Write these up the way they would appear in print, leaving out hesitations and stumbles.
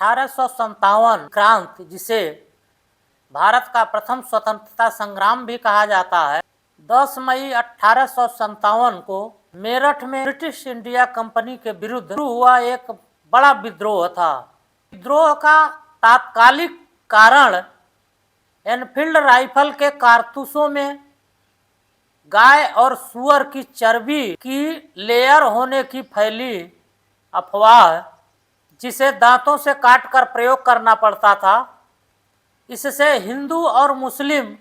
1857 क्रांति, जिसे भारत का प्रथम स्वतंत्रता संग्राम भी कहा जाता है, 10 मई 1857 को मेरठ में ब्रिटिश इंडिया कंपनी के विरुद्ध शुरू हुआ एक बड़ा विद्रोह था। विद्रोह का तात्कालिक कारण एनफील्ड राइफल के कारतूसों में गाय और सुअर की चर्बी की लेयर होने की फैली अफवाह, जिसे दांतों से काटकर प्रयोग करना पड़ता था। इससे हिंदू और मुस्लिम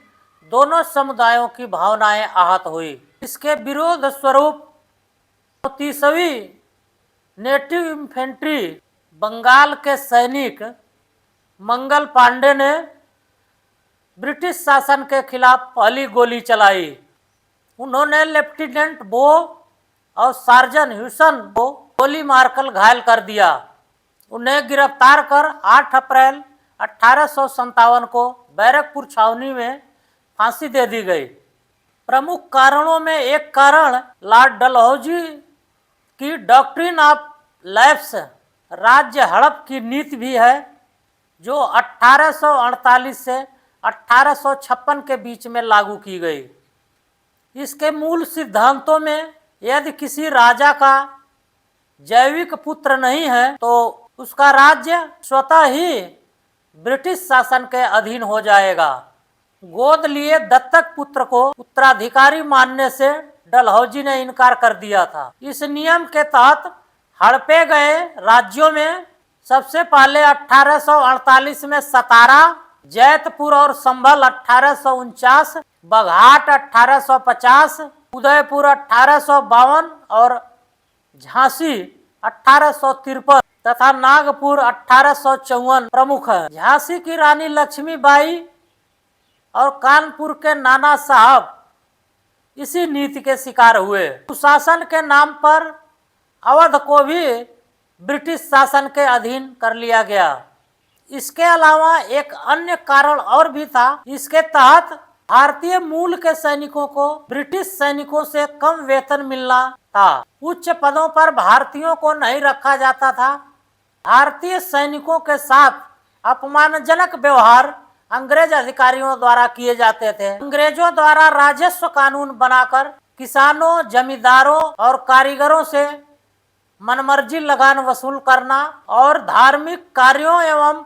दोनों समुदायों की भावनाएं आहत हुई। इसके विरोध स्वरूप 30वीं नेटिव इन्फेंट्री बंगाल के सैनिक मंगल पांडे ने ब्रिटिश शासन के खिलाफ पहली गोली चलाई। उन्होंने लेफ्टिनेंट बो और सार्जन ह्यूसन को गोली मारकर घायल कर दिया। उन्हें गिरफ्तार कर 8 अप्रैल 1857 को बैरकपुर छावनी में फांसी दे दी गई। प्रमुख कारणों में एक कारण लॉर्ड डलहौजी की डॉक्ट्रिन ऑफ लैप्स, राज्य हड़प की नीति भी है, जो 1848 से 1856 के बीच में लागू की गई। इसके मूल सिद्धांतों में यदि किसी राजा का जैविक पुत्र नहीं है तो उसका राज्य स्वतः ही ब्रिटिश शासन के अधीन हो जाएगा। गोद लिए दत्तक पुत्र को उत्तराधिकारी मानने से डलहौजी ने इनकार कर दिया था। इस नियम के तहत हड़पे गए राज्यों में सबसे पहले 1848 में सतारा, जैतपुर और संभल 1849, बघाट 1850, उदयपुर 1852 और झांसी 1853 तथा नागपुर 1854 प्रमुख है। झांसी की रानी लक्ष्मीबाई और कानपुर के नाना साहब इसी नीति के शिकार हुए। सुशासन के नाम पर अवध को भी ब्रिटिश शासन के अधीन कर लिया गया। इसके अलावा एक अन्य कारण और भी था। इसके तहत भारतीय मूल के सैनिकों को ब्रिटिश सैनिकों से कम वेतन मिलना था। उच्च पदों पर भारतीयों को नहीं रखा जाता था। भारतीय सैनिकों के साथ अपमानजनक व्यवहार अंग्रेज अधिकारियों द्वारा किए जाते थे। अंग्रेजों द्वारा राजस्व कानून बनाकर किसानों, जमींदारों और कारीगरों से मनमर्जी लगान वसूल करना और धार्मिक कार्यों एवं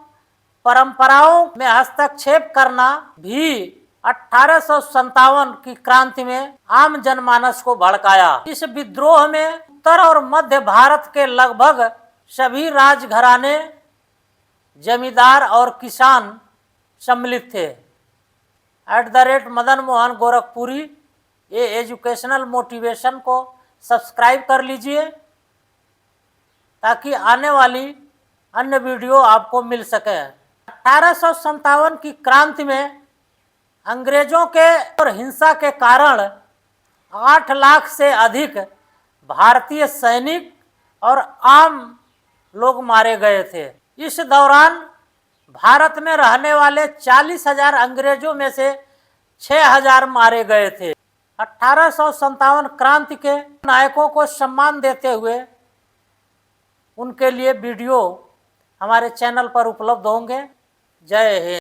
परंपराओं में हस्तक्षेप करना भी 1857 की क्रांति में आम जनमानस को भड़काया। इस विद्रोह में उत्तर और मध्य भारत के लगभग सभी राजघराने, जमींदार और किसान सम्मिलित थे। @मदन मोहन गोरखपुरी ये एजुकेशनल मोटिवेशन को सब्सक्राइब कर लीजिए ताकि आने वाली अन्य वीडियो आपको मिल सके। 1857 की क्रांति में अंग्रेजों के और हिंसा के कारण 8 लाख से अधिक भारतीय सैनिक और आम लोग मारे गए थे। इस दौरान भारत में रहने वाले 40,000 अंग्रेजों में से 6,000 मारे गए थे। 1857 क्रांति के नायकों को सम्मान देते हुए उनके लिए वीडियो हमारे चैनल पर उपलब्ध होंगे। जय हिंद।